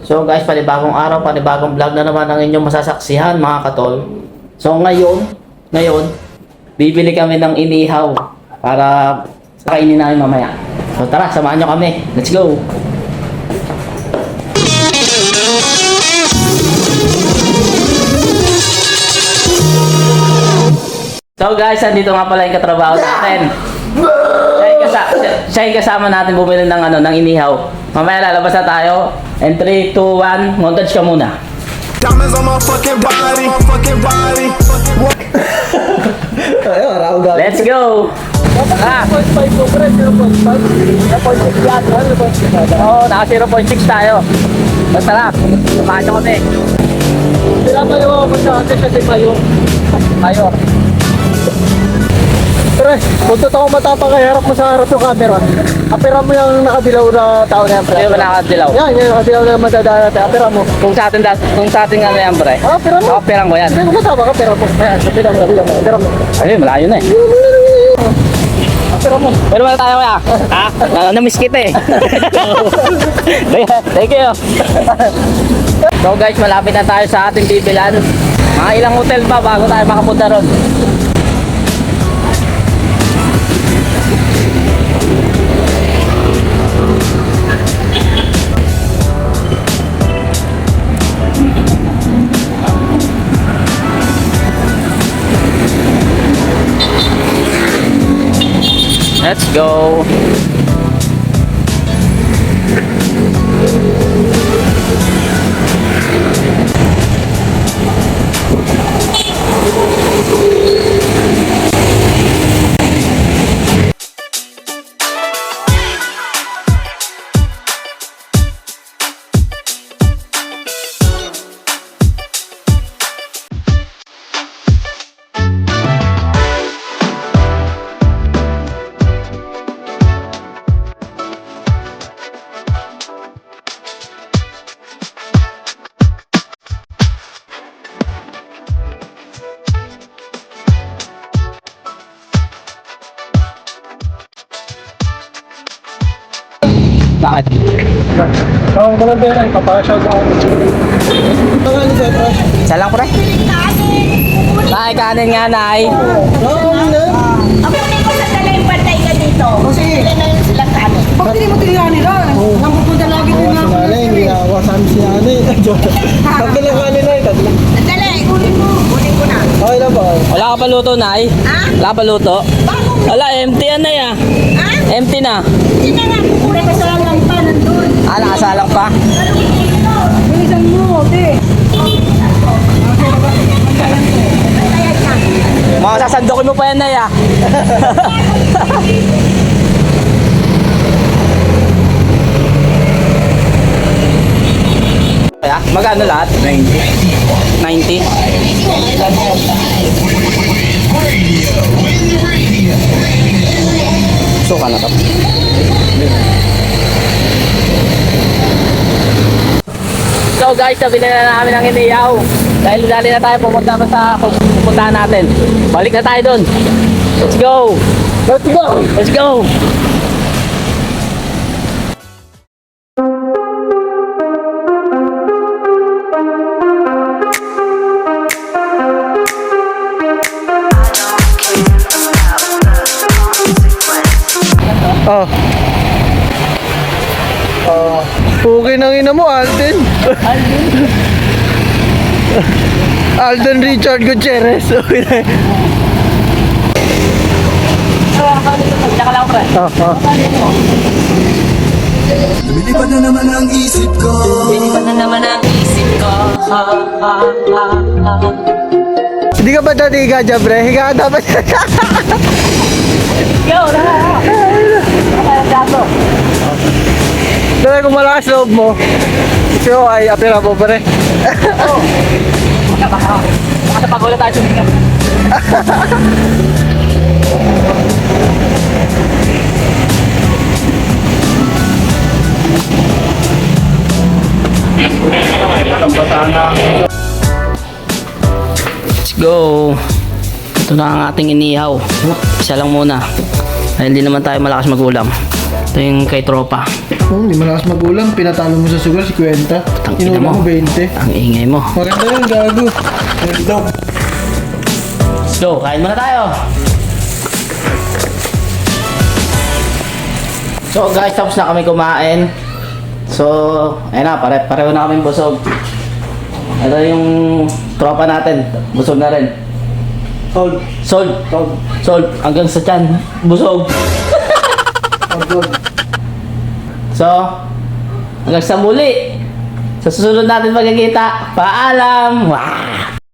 So guys, panibagong araw, panibagong vlog na naman ang inyong masasaksihan mga katol. So ngayon, bibili kami ng inihaw para kainin namin mamaya. So tara, samahan nyo kami. Let's go! So guys, andito nga pala yung katrabaho natin. Siya yung kasama natin bumili ng inihaw. Mamaya lalabas na tayo. And 3, 2, 1, montage ka muna. Diamonds on my fucking body, Let's go! Ah! Oo, naka 0.6 tayo. Basta na, samahan nyo kami. Sila pa yung masyate kasi mayor. Pre, kung totoo matapang kay harap mo sa harap yung camera. Apera mo yung nakadilaw na tao na yan, pre. Sino ba nakakadilaw? Yan, yung nakadilaw na matadaan natin. Apera mo. Kung sa atin nga na yan, pre. Apera mo. Kapirang ko yan. Kung matapang, apera mo. Ayan, apera mo. Apera mo. Ayun, malayo na eh. Apera mo. Pero wala tayo kaya? Ha? Na-miss kita eh. Thank you. So guys, malapit na tayo sa ating bibilan. Mga ilang hotel pa bago tayo makapunta ron. Let's go. Bakit? Tawag ko lang din, papakashout ako. Pangalan sa trash. Isa lang pre? Nay, kanin nga nay. Oo, na. Abunin ko sa dala yung pantay ka dito. Kasi sila na yun silang kanin. Pag hindi mo tinihan nila, nang pupunta lagi din na. Sinala, hindi ako kasama si Ani. Tatlo lang kanina eh, tatlo. Sandali, kunin mo. Kunin ko na. Okay na ba? Wala ka pa luto nay? Ha? Wala ka pa luto? Bagong, Wala, empty yan na ya. ha? Empty na. Hindi na nga kukunin ka sa lang pa nandun. Ah, nakasalang pa. Bilisan mo, te. Mga sasandokin mo pa yan na ya. Kaya, magkano lahat? 90. 90? Suka na to. So guys, nabili na namin ang iniyaw. Dahil dali na tayo pupunta natin. Balik na tayo dun. Let's go! Let's go! Let's go! Oh. Okay nang ina mo, Alden. Alden Richard Gutierrez. Okay na. Tsaka lang pre. Lumilipad na naman ang isip ko. Lilipat na naman ang isip ko. Hindi ka ba dati higa dyan, pre? Higa ka dapat. Yo, na! Dato. Dala kung malakas loob mo. Kasi ako ay apira po, pre. Baka sa pagulat tayo sumikat. Let's go. Ito na ang ating inihaw. Isa lang muna. Ay, hindi naman tayo malakas mag-ulam. Ito yung kay tropa. Hindi malakas magulang, pinatalo mo sa sugar, 50. Tangina Inulang mo. mo 20. Ang ingay mo. Maganda yun, gago. Hello. Let's go, kain muna tayo. So guys, tapos na kami kumain. So, ayun na, pareho na kami busog. Ito yung tropa natin, busog na rin. Hold. Sold. Hanggang sa tiyan, busog. So, hanggang sa muli. Sa susunod natin magkikita. Paalam! Wow!